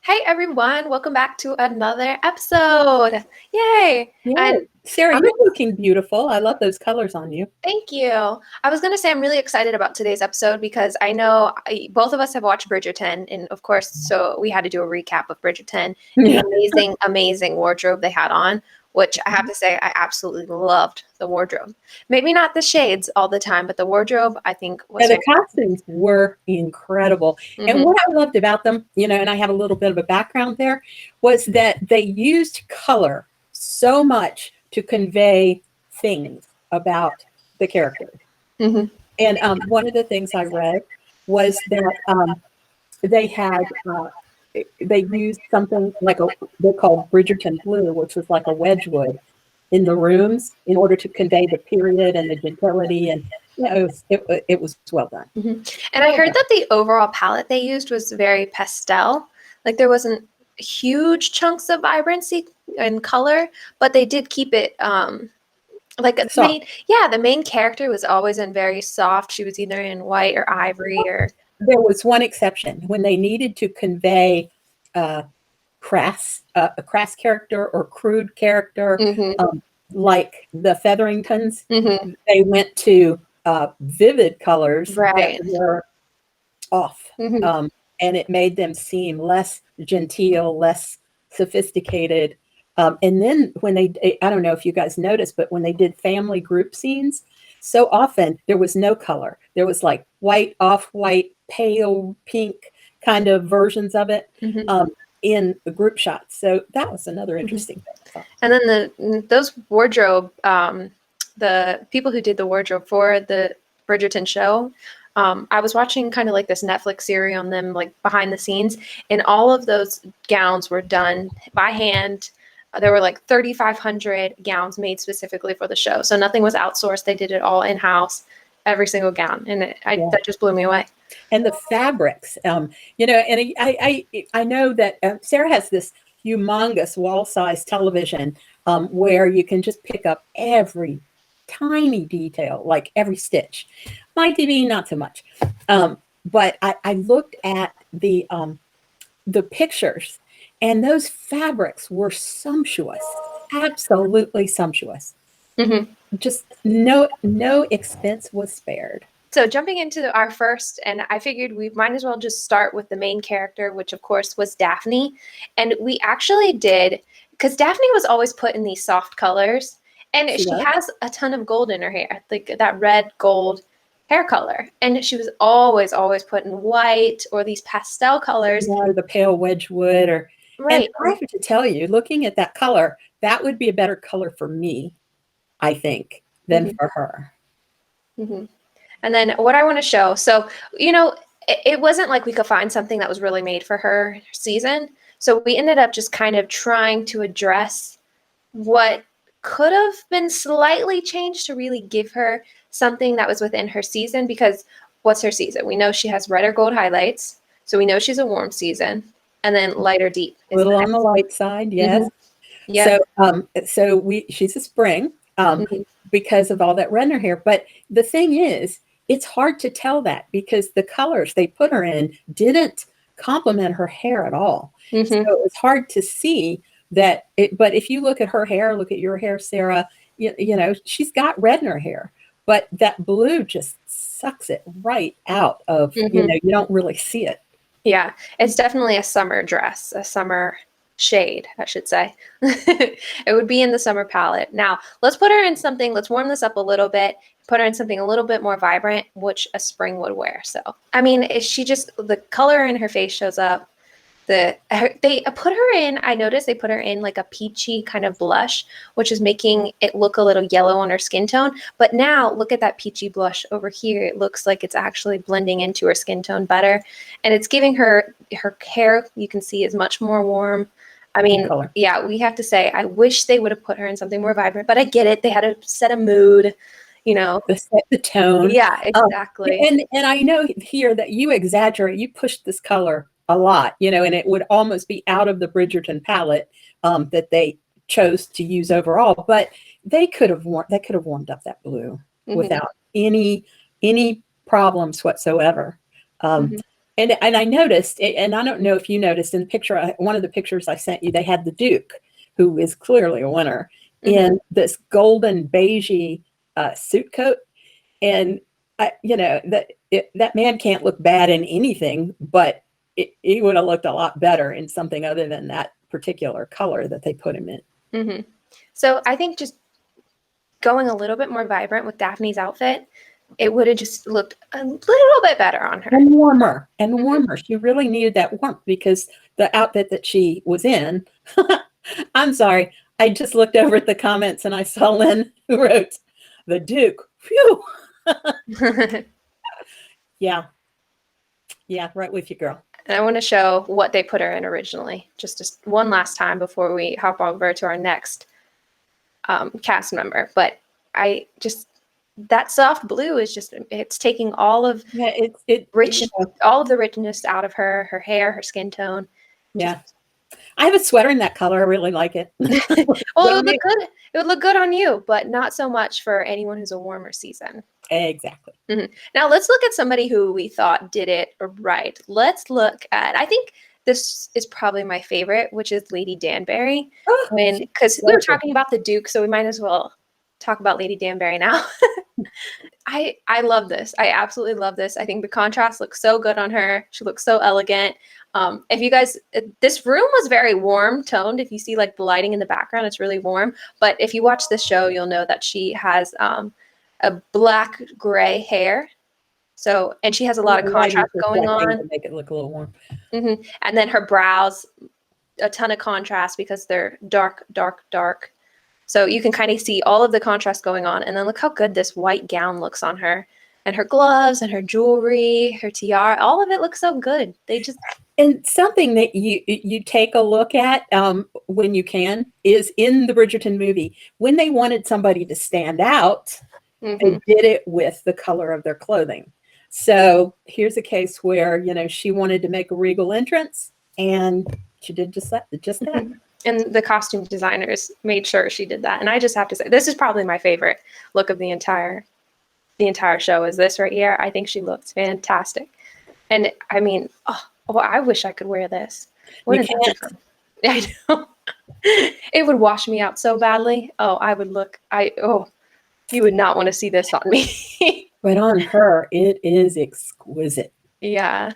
Hey everyone, welcome back to another episode. Yay! Yeah, And Sarah, I'm you're looking beautiful. I love those colors on you. thank you. I was going to say I'm really excited about today's episode because I know both of us have watched Bridgerton, and of course, so we had to do a recap of Bridgerton and the Yeah. amazing, amazing wardrobe they had on, which I have to say I absolutely loved the wardrobe. Maybe not the shades all the time, but the wardrobe I think was And the fantastic. costumes were incredible. And Hmm. what I loved about them, and I have a little bit of a background there, was that they used color so much to convey things about the character. Hmm. And one of the things I read was that they had they used something like they called Bridgerton blue, which was like a Wedgwood in the rooms in order to convey the period and the gentility, and it was well done. Hmm. And I Well heard done. that the overall palette they used was very pastel. Like there wasn't huge chunks of vibrancy and color, but they did keep it like the So main character was always in very soft. She was either in white or ivory or there was one exception when they needed to convey uh, a crass character or crude character, hmm like the Featheringtons. hmm They went to vivid colors that right. were off, Hmm. um, and it made them seem less genteel, less sophisticated. And then when I don't know if you guys noticed, but when they did family group scenes, so often there was no color. There was like white, off-white, pale pink kind of versions of it Hmm. um, in the group shots. So that was another Hmm. interesting thing. I thought. And then those wardrobe, the people who did the wardrobe for the Bridgerton show, I was watching kind of like this Netflix series on them, like behind the scenes, and all of those gowns were done by hand. There were like 3,500 gowns made specifically for the show, so nothing was outsourced. They did it all in house, every single gown, and Yeah. that just blew me away. And the fabrics, and I know that Sarah has this humongous wall-size television where you can just pick up every tiny detail, like every stitch. My TV, not so much. But I looked at the pictures, and those fabrics were sumptuous, absolutely sumptuous. Hmm. Just no expense was spared. So jumping into our first, and I figured we might as well just start with the main character, which of course was Daphne. And we actually did, because Daphne was always put in these soft colors, and She she was. has a ton of gold in her hair, like that red gold hair color. And she was always, always put in white or these pastel colors. Or the pale Wedgwood, and Right. I have to tell you, looking at that color, that would be a better color for me, I think, than Hmm. for her. Hmm. And then what I want to show, so, it wasn't like we could find something that was really made for her season. So we ended up just kind of trying to address what could have been slightly changed to really give her something that was within her season. Because what's her season? We know she has red or gold highlights. So we know she's a warm season. And then light or deep A is the little on the next. light side, Hmm. yes. Yep. So she's a spring Hmm. because of all that red in her hair. But the thing is, it's hard to tell that because the colors they put her in didn't complement her hair at all. So Hmm. it's hard to see that. But if you look at her hair, look at your hair, Sarah. She's got red in her hair, but that blue just sucks it right out of. Hmm. You don't really see it. Yeah, it's definitely a summer dress, a summer shade, I should say. It would be in the summer palette. Now, let's put her in something, let's warm this up a little bit, put her in something a little bit more vibrant, which a spring would wear. So, I mean, is she just, the color in her face shows up. They put her in, I noticed they put her in like a peachy kind of blush, which is making it look a little yellow on her skin tone. But now look at that peachy blush over here. It looks like it's actually blending into her skin tone better. And it's giving her hair, you can see, is much more warm. I mean, Color. yeah, we have to say, I wish they would have put her in something more vibrant, but I get it. They had to set a mood, you know. The tone. Yeah, Um, exactly. and I know here that you exaggerate, you push this color a lot, and it would almost be out of the Bridgerton palette that they chose to use overall. But they could have warmed up that blue Hmm. without any problems whatsoever. Um, Hmm. And I noticed, and I don't know if you noticed in the picture, one of the pictures I sent you, they had the Duke, who is clearly a winner, in this golden beigey suit coat. And you know, that man can't look bad in anything, but he would have looked a lot better in something other than that particular color that they put him in. So I think just going a little bit more vibrant with Daphne's outfit, it would have just looked a little bit better on her. And warmer, and warmer. She really needed that warmth because the outfit that she was in, I'm sorry, I just looked over at the comments and I saw Lynn who wrote, "The Duke." Phew. Yeah. Yeah, right with you, girl. And I want to show what they put her in originally, just one last time before we hop over to our next cast member. But that soft blue is just, it's taking all of all of the richness out of her hair, her skin tone. Yeah. I have a sweater in that color. I really like it. Well, it would look good. It would look good on you, but not so much for anyone who's a warmer season. Exactly. Now let's look at somebody who we thought did it right. Let's look at, I think this is probably my favorite, which is Lady Danbury. Because we were talking about the Duke, so we might as well talk about Lady Danbury now. I love this. I absolutely love this. I think the contrast looks so good on her. She looks so elegant. If you guys, this room was very warm toned. If you see like the lighting in the background, it's really warm. But if you watch this show, you'll know that she has a black gray hair. So, and she has a lot of contrast going on. To make it look a little warm. And then her brows, a ton of contrast because they're dark, dark, dark. So you can kind of see all of the contrast going on. And then look how good this white gown looks on her. And her gloves and her jewelry, her tiara, all of it looks so good. They just... And something that you take a look at when you can is in the Bridgerton movie. When they wanted somebody to stand out, they did it with the color of their clothing. So here's a case where, you know, she wanted to make a regal entrance and she did just that. And the costume designers made sure she did that. And I just have to say, this is probably my favorite look of the entire show is this right here. I think she looks fantastic. And I mean, I wish I could wear this. You can't. I know. It would wash me out so badly. You would not want to see this on me. But on her, it is exquisite. Yeah.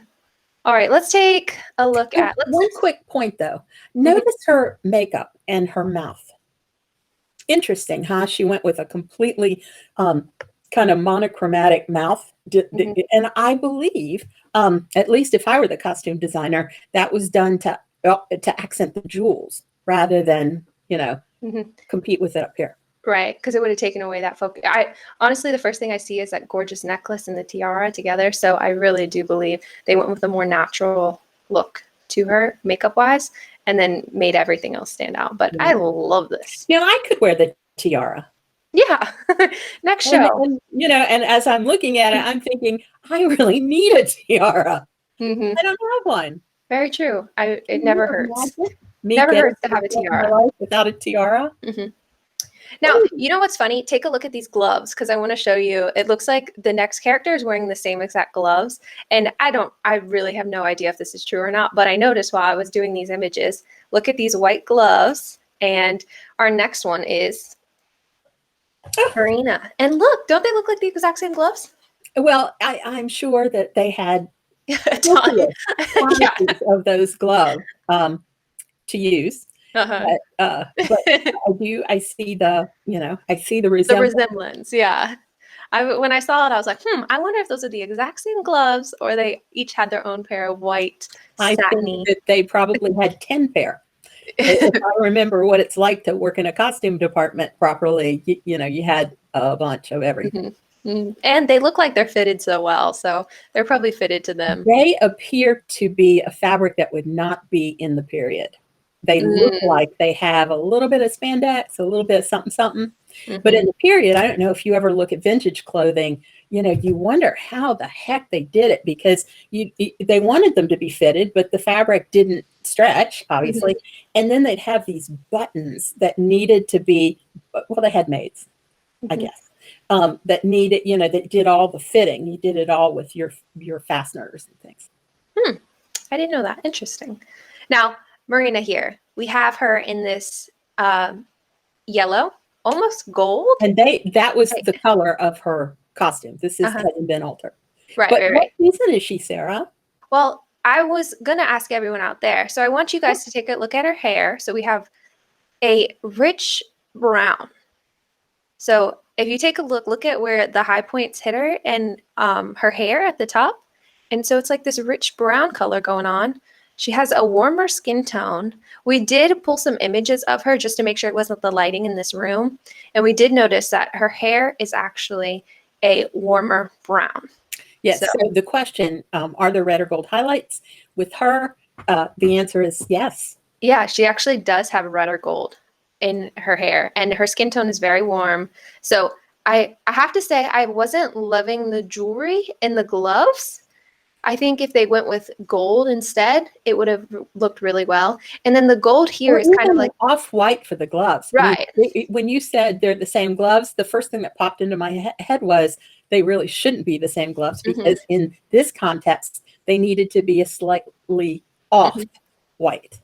All right, let's take a look at... One quick point, though. Notice her makeup and her mouth. Interesting, huh? She went with a completely kind of monochromatic mouth. And I believe, at least if I were the costume designer, that was done to accent the jewels rather than, you know, compete with it up here. Right, because it would have taken away that focus. Honestly, the first thing I see is that gorgeous necklace and the tiara together. So I really do believe they went with a more natural look to her makeup-wise and then made everything else stand out. But I love this. You know, I could wear the tiara. Yeah, next show. And, you know, and as I'm looking at it, I'm thinking, I really need a tiara. I don't have one. Very true. It never hurts. Never hurts to have a tiara. Without a tiara. Now, you know what's funny? Take a look at these gloves because I want to show you. It looks like the next character is wearing the same exact gloves. And I really have no idea if this is true or not, but I noticed while I was doing these images, look at these white gloves. And our next one is Karina. And look, don't they look like the exact same gloves? Well, I'm sure that they had a ton of those gloves to use. But I see the resemblance. The resemblance, yeah. When I saw it, I was like, I wonder if those are the exact same gloves or they each had their own pair of white satiny. I think that they probably had 10 pair. If I remember what it's like to work in a costume department properly, you had a bunch of everything. And they look like they're fitted so well, so they're probably fitted to them. They appear to be a fabric that would not be in the period. They look like they have a little bit of spandex, a little bit of something, something. But in the period, I don't know if you ever look at vintage clothing, you wonder how the heck they did it because they wanted them to be fitted, but the fabric didn't stretch, obviously. And then they'd have these buttons that needed to be, well, they had maids, I guess, that needed, that did all the fitting. You did it all with your fasteners and things. I didn't know that. Interesting. Now, Marina here, we have her in this yellow, almost gold. And that was the color of her costume. This hasn't been altered. Right, but right, what right. season is she, Sarah? Well, I was going to ask everyone out there. So I want you guys to take a look at her hair. So we have a rich brown. So if you take a look at where the high points hit her and her hair at the top. And so it's like this rich brown color going on. She has a warmer skin tone. We did pull some images of her just to make sure it wasn't the lighting in this room. And we did notice that her hair is actually a warmer brown. Yes. So the question, are there red or gold highlights with her? The answer is yes. Yeah, she actually does have red or gold in her hair, and her skin tone is very warm. So I have to say I wasn't loving the jewelry and the gloves. I think if they went with gold instead, it would have looked really well. And then the gold here is kind of like off-white for the gloves. Right. I mean, when you said they're the same gloves, the first thing that popped into my head was they really shouldn't be the same gloves because in this context, they needed to be a slightly off white.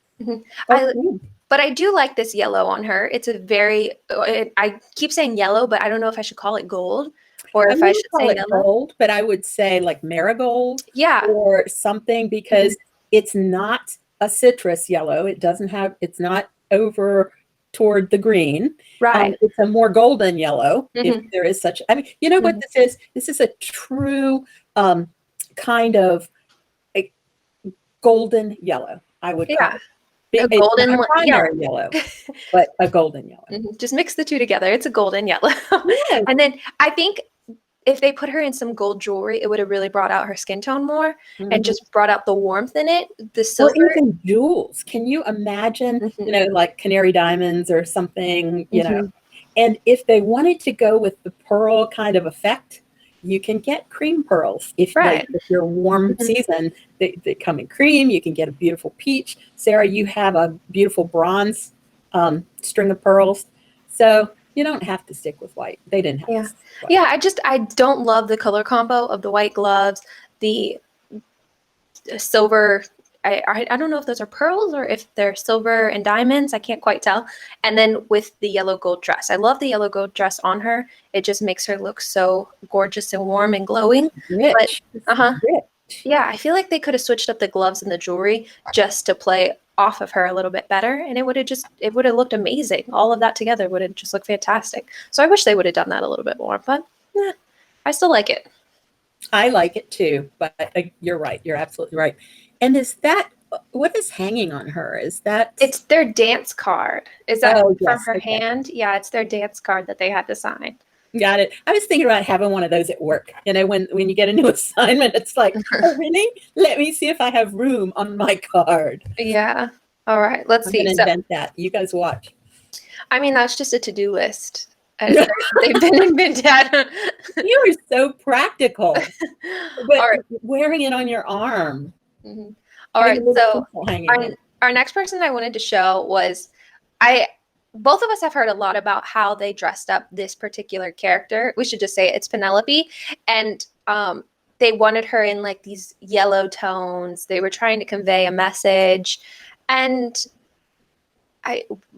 But I do like this yellow on her. It's a very, I keep saying yellow, but I don't know if I should call it gold or if I should say yellow. Gold, but I would say like marigold or something because it's not a citrus yellow. It doesn't have, it's not over toward the green. Right. It's a more golden yellow if there is such, I mean, you know what this is? This is a true kind of a golden yellow, I would call it. A golden yellow, but a golden yellow. Just mix the two together. It's a golden yellow. And then I think if they put her in some gold jewelry, it would have really brought out her skin tone more and just brought out the warmth in it. The silver. Or even jewels. Can you imagine, you know, like canary diamonds or something, you know? And if they wanted to go with the pearl kind of effect, you can get cream pearls. If you're warm season, they come in cream. You can get a beautiful peach. Sarah, you have a beautiful bronze string of pearls. So you don't have to stick with white. They didn't have to stick with white. I don't love the color combo of the white gloves, the silver. I don't know if those are pearls or if they're silver and diamonds. I can't quite tell. And then with the yellow gold dress. I love the yellow gold dress on her. It just makes her look so gorgeous and warm and glowing. Rich. Rich. Yeah, I feel like they could have switched up the gloves and the jewelry just to play off of her a little bit better. And it would have looked amazing. All of that together would have just looked fantastic. So I wish they would have done that a little bit more, but I still like it. I like it too, but you're right. You're absolutely right. And is that, what is hanging on her? Is that? It's their dance card. Is that from her hand? Yeah, it's their dance card that they had to sign. Got it. I was thinking about having one of those at work. You know, when you get a new assignment, it's like, oh, really? Let me see if I have room on my card. Yeah. All right. Let's see. I'm gonna invent that. You guys watch. I mean, that's just a to-do list. They've been invented. You are so practical. But wearing it on your arm. All right. So our next person I wanted to show was both of us have heard a lot about how they dressed up this particular character. We should just say it's Penelope. And they wanted her in like these yellow tones. They were trying to convey a message. And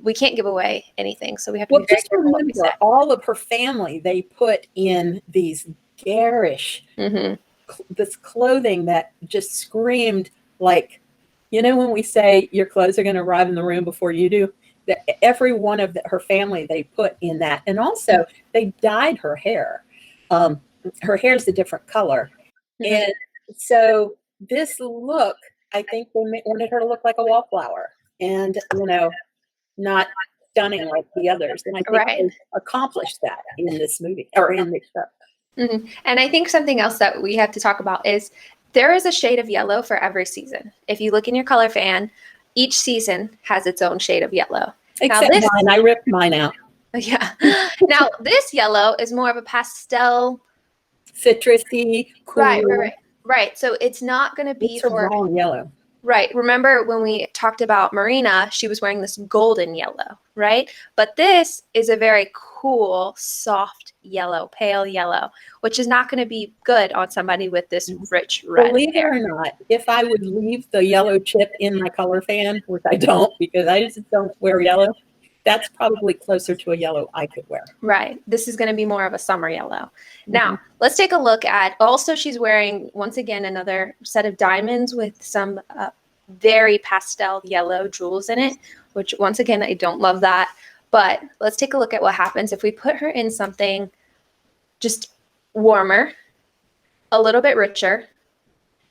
we can't give away anything. So we have to be very careful what we say. All of her family, they put in these garish, this clothing that just screamed like, you know, when we say your clothes are going to arrive in the room before you do, that every one of her family they put in that. And also they dyed her hair. Her hair is a different color. And so this look, I think they wanted her to look like a wallflower and, you know, not stunning like the others. And I think they accomplished that in this movie or in this show. And I think something else that we have to talk about is there is a shade of yellow for every season. If you look in your color fan, each season has its own shade of yellow. Except mine. I ripped mine out. Yeah. Now, this yellow is more of a pastel. Citrusy, cool. Right. So it's not going to be for wrong yellow. Right. Remember when we talked about Marina, she was wearing this golden yellow, right? But this is a very cool, soft yellow, pale yellow, which is not going to be good on somebody with this rich red Believe it hair. or not, if I would leave the yellow chip in my color fan, which I don't because I just don't wear yellow, that's probably closer to a yellow I could wear. Right. This is going to be more of a summer yellow. Now, let's take a look at, also she's wearing, once again, another set of diamonds with some very pastel yellow jewels in it, which once again, I don't love that. But let's take a look at what happens if we put her in something just warmer, a little bit richer,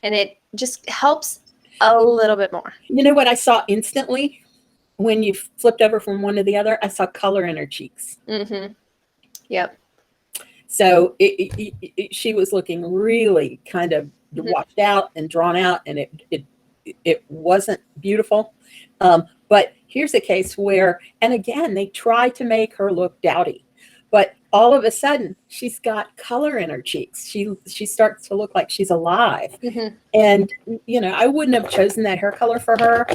and it just helps a little bit more. You know what I saw instantly when you flipped over from one to the other? I saw color in her cheeks. Mm-hmm. Yep. So she was looking really kind of washed out and drawn out, and it wasn't beautiful. But here's a case where, and again, they try to make her look dowdy, but all of a sudden she's got color in her cheeks. She starts to look like she's alive. And, you know, I wouldn't have chosen that hair color for her.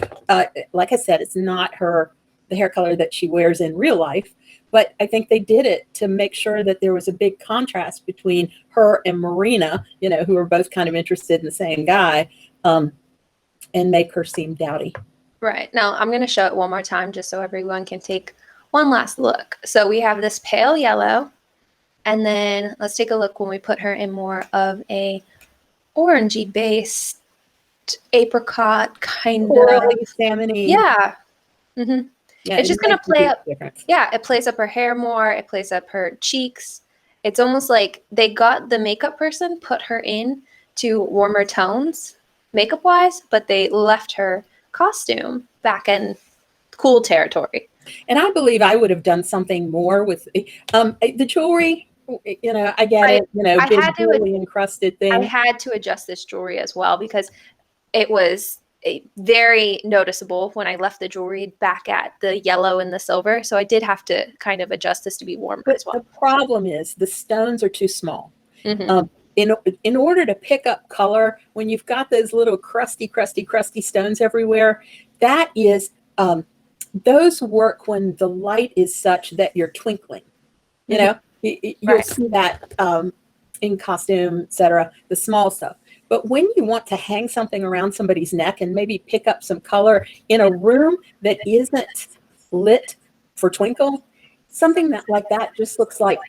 Like I said, it's not the hair color that she wears in real life, but I think they did it to make sure that there was a big contrast between her and Marina, you know, who are both kind of interested in the same guy, and make her seem dowdy. Right. Now I'm going to show it one more time just so everyone can take one last look. So we have this pale yellow, and then let's take a look when we put her in more of a orangey based apricot kind Corally, of salmon-y. Yeah. Mm-hmm. Yeah, it's just going to play up. Difference. Yeah, it plays up her hair more. It plays up her cheeks. It's almost like they got the makeup person, put her in to warmer tones makeup wise, but they left her costume back in cool territory. And I believe I would have done something more with the jewelry. You know, I get it. You know, big jewelry encrusted thing. I had to adjust this jewelry as well because it was very noticeable when I left the jewelry back at the yellow and the silver. So I did have to kind of adjust this to be warmer as well. The problem is the stones are too small. In order to pick up color, when you've got those little crusty stones everywhere, that is, those work when the light is such that you're twinkling. You know, you'll see that in costume, etc., the small stuff. But when you want to hang something around somebody's neck and maybe pick up some color in a room that isn't lit for twinkle, something like that just looks like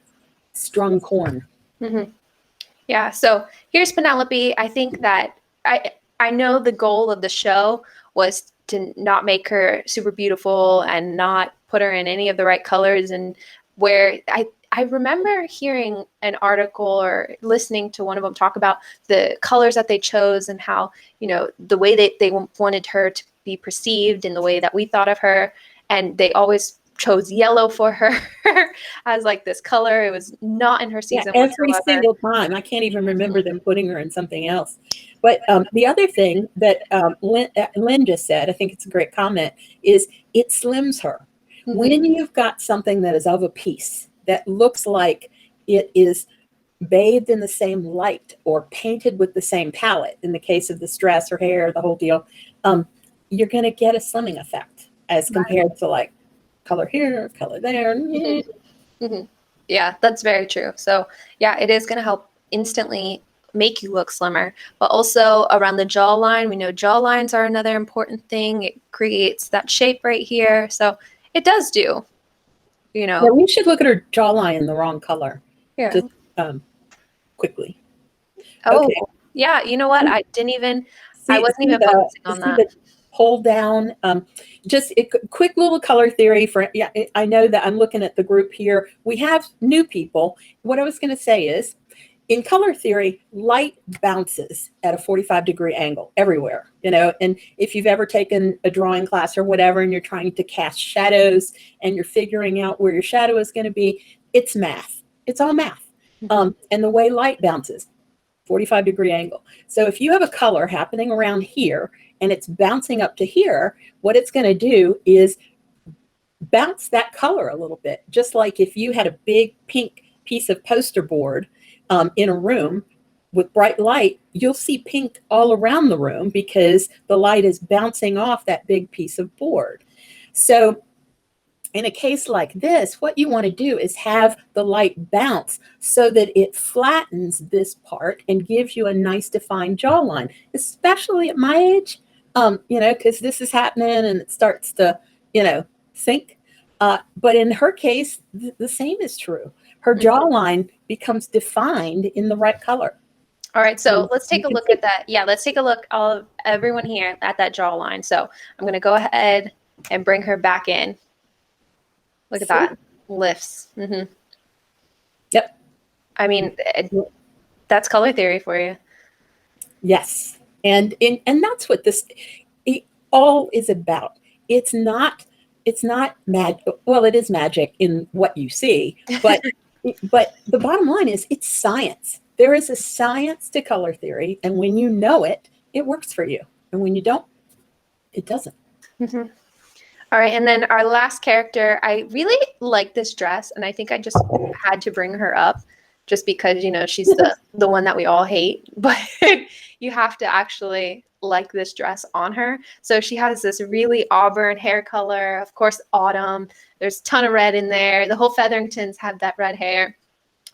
strung corn. Yeah, so here's Penelope. I think that I know the goal of the show was to not make her super beautiful and not put her in any of the right colors, and where I remember hearing an article or listening to one of them talk about the colors that they chose and how, you know, the way that they wanted her to be perceived and the way that we thought of her. And they always chose yellow for her as like this color. It was not in her season. Yeah, every single time. I can't even remember them putting her in something else. But the other thing that Lynn just said, I think it's a great comment, is it slims her. When you've got something that is of a piece, that looks like it is bathed in the same light or painted with the same palette, in the case of the dress or hair, the whole deal, you're going to get a slimming effect as compared to like color here, color there. Yeah, that's very true. So yeah, it is going to help instantly make you look slimmer, but also around the jawline. We know jawlines are another important thing. It creates that shape right here. So it does do. You know, yeah, we should look at her jawline in the wrong color. Yeah. Just quickly. Oh, okay. Yeah. You know what? I wasn't even focusing on that. Hold down. Just a quick little color theory for, yeah, I know that I'm looking at the group here. We have new people. What I was going to say is, in color theory, light bounces at a 45-degree angle everywhere, you know, and if you've ever taken a drawing class or whatever, and you're trying to cast shadows and you're figuring out where your shadow is going to be, it's math. It's all math. And the way light bounces, 45-degree angle. So if you have a color happening around here and it's bouncing up to here, what it's going to do is bounce that color a little bit, just like if you had a big pink piece of poster board in a room, with bright light, you'll see pink all around the room because the light is bouncing off that big piece of board. So in a case like this, what you want to do is have the light bounce so that it flattens this part and gives you a nice defined jawline, especially at my age, because this is happening and it starts to, sink. But in her case, the same is true. Her jawline becomes defined in the right color. All right, so let's take a look at that. Yeah, let's take a look, everyone here, at that jawline. So I'm going to go ahead and bring her back in. Look at that. Lifts. Yep. I mean, that's color theory for you. Yes. And that's what this all is about. It's not magic. Well, it is magic in what you see, but the bottom line is it's science. There is a science to color theory, and when you know it, it works for you. And when you don't, it doesn't. All right, and then our last character, I really like this dress, and I think I just had to bring her up just because, she's the one that we all hate, but you have to actually like this dress on her. So she has this really auburn hair color, of course, autumn. There's a ton of red in there. The whole Featheringtons have that red hair,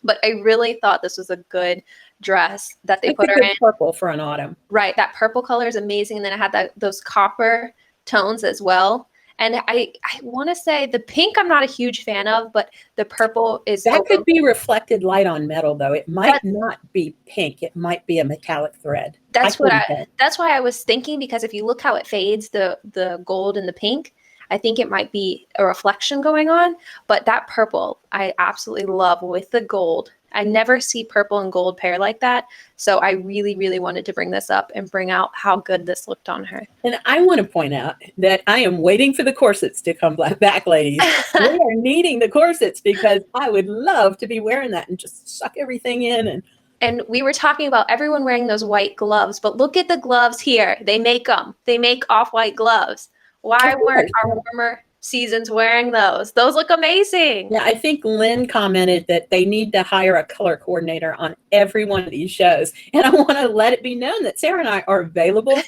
but I really thought this was a good dress that they put her in. Purple for an autumn. Right, that purple color is amazing, and then it had those copper tones as well. And I want to say the pink I'm not a huge fan of, but the purple is... That could be reflected light on metal, though. It might not be pink. It might be a metallic thread. That's why I was thinking, because if you look how it fades, the gold and the pink, I think it might be a reflection going on. But that purple, I absolutely love with the gold. I never see purple and gold pair like that. So I really, really wanted to bring this up and bring out how good this looked on her. And I want to point out that I am waiting for the corsets to come back, ladies. We are needing the corsets because I would love to be wearing that and just suck everything in. And we were talking about everyone wearing those white gloves, but look at the gloves here. They make them. They make off-white gloves. Why weren't our warmer seasons wearing those? Those look amazing. Yeah, I think Lynn commented that they need to hire a color coordinator on every one of these shows. And I want to let it be known that Sarah and I are available.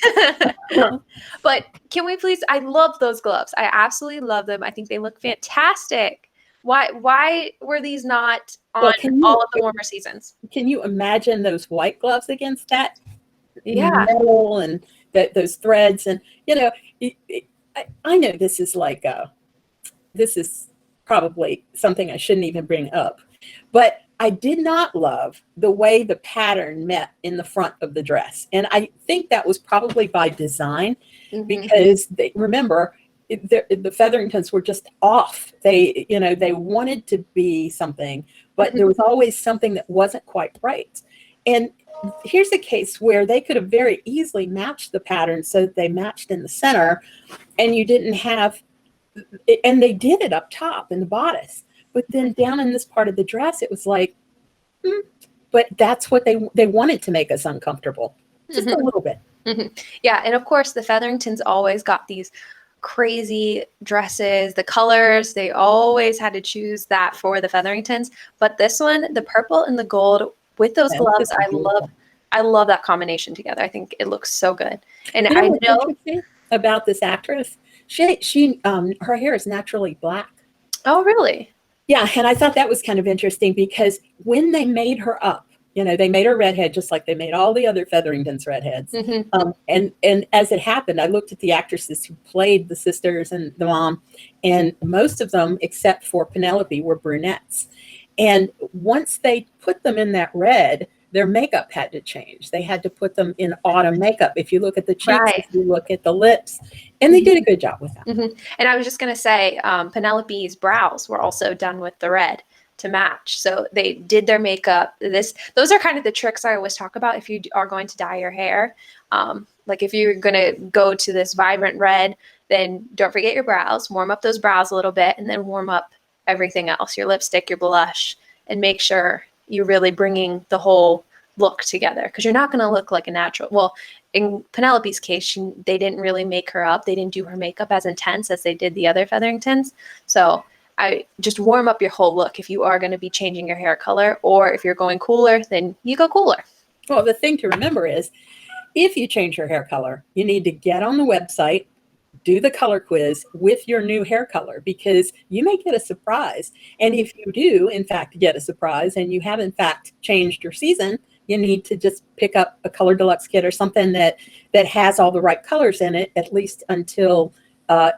But can we please, I love those gloves. I absolutely love them. I think they look fantastic. Why were these not on all of the warmer seasons? Can you imagine those white gloves against that? Yeah. Metal and those threads. And, I know this is this is probably something I shouldn't even bring up, but I did not love the way the pattern met in the front of the dress. And I think that was probably by design because remember, the Featheringtons were just off. They wanted to be something, but there was always something that wasn't quite right. And here's a case where they could have very easily matched the pattern so that they matched in the center, and you didn't have, and they did it up top in the bodice, but then down in this part of the dress, it was like, but that's what they wanted to make us uncomfortable, just a little bit. Yeah, and of course the Featheringtons always got these crazy dresses, the colors, they always had to choose that for the Featheringtons, but this one, the purple and the gold with those gloves, I love that combination together. I think it looks so good. And I know about this actress, she her hair is naturally black. Oh, really? Yeah, and I thought that was kind of interesting because when they made her up, they made her redhead just like they made all the other Featheringtons redheads. And as it happened, I looked at the actresses who played the sisters and the mom, and most of them, except for Penelope, were brunettes. And once they put them in that red, their makeup had to change. They had to put them in autumn makeup. If you look at the cheeks, if you look at the lips, and they did a good job with that. And I was just going to say, Penelope's brows were also done with the red to match. So they did their makeup. Those are kind of the tricks I always talk about if you are going to dye your hair. Like if you're going to go to this vibrant red, then don't forget your brows. Warm up those brows a little bit, and then warm up everything else, your lipstick, your blush, and make sure you're really bringing the whole look together, because you're not going to look like a natural. Well, in Penelope's case, they didn't really make her up. They didn't do her makeup as intense as they did the other Featheringtons. So I just warm up your whole look if you are going to be changing your hair color, or if you're going cooler, then you go cooler. Well, the thing to remember is if you change your hair color, you need to get on the website, do the color quiz with your new hair color, because you may get a surprise. And if you do, in fact, get a surprise and you have, in fact, changed your season, you need to just pick up a Color Deluxe kit or something that has all the right colors in it, at least until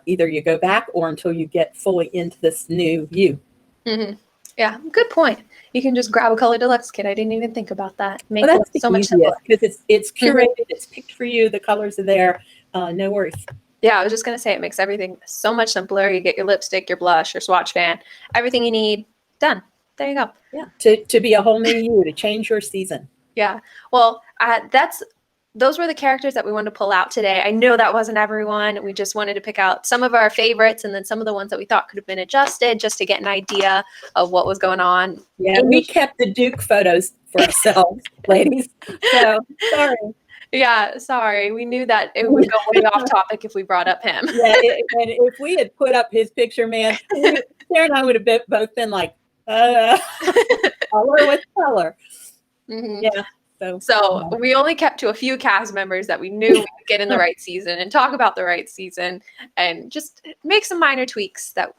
either you go back or until you get fully into this new you. Mm-hmm. Yeah, good point. You can just grab a Color Deluxe kit. I didn't even think about that. Make Well, that's it so much easiest simpler. because it's curated, it's picked for you, the colors are there, no worries. Yeah, I was just going to say it makes everything so much simpler. You get your lipstick, your blush, your swatch fan, everything you need, done. There you go. Yeah, to be a whole new you, to change your season. Yeah. Well, those were the characters that we wanted to pull out today. I know that wasn't everyone. We just wanted to pick out some of our favorites and then some of the ones that we thought could have been adjusted just to get an idea of what was going on. Yeah, we kept the Duke photos for ourselves, ladies. So sorry. Yeah, sorry. We knew that it would go way off topic if we brought up him. Yeah, and if we had put up his picture, man, Sarah and I would have both been like, color with color. Mm-hmm. Yeah. So we only kept to a few cast members that we knew we could get in the right season and talk about the right season and just make some minor tweaks that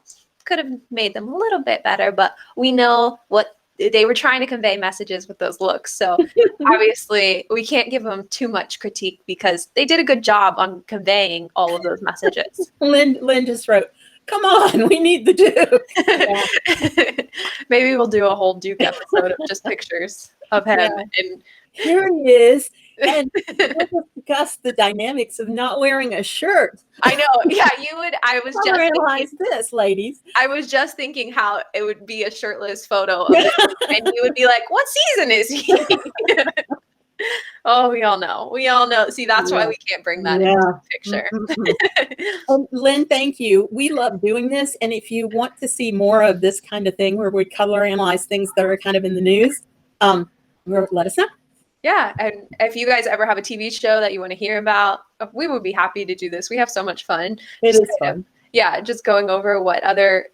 could have made them a little bit better. But we know what they were trying to convey messages with those looks. So obviously we can't give them too much critique because they did a good job on conveying all of those messages. Lynn just wrote, come on, we need the Duke. Yeah. Maybe we'll do a whole Duke episode of just pictures of him. Yeah. And here he is. And we'll discuss the dynamics of not wearing a shirt. I know. Yeah, you would. I was just analyze this, ladies. I was just thinking how it would be a shirtless photo of him, and you would be like, "What season is he?" Oh, we all know. We all know. See, that's why we can't bring that into the picture. Mm-hmm. Lynn, thank you. We love doing this, and if you want to see more of this kind of thing, where we color analyze things that are kind of in the news, let us know. Yeah, and if you guys ever have a TV show that you want to hear about, we would be happy to do this. We have so much fun. It is fun. Yeah, just going over what other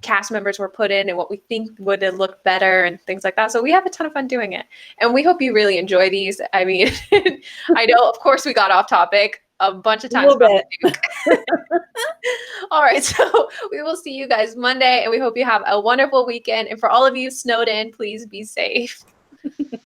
cast members were put in and what we think would look better and things like that. So we have a ton of fun doing it. And we hope you really enjoy these. I mean, I know, of course, we got off topic a bunch of times. All right, so we will see you guys Monday, and we hope you have a wonderful weekend. And for all of you snowed in, please be safe.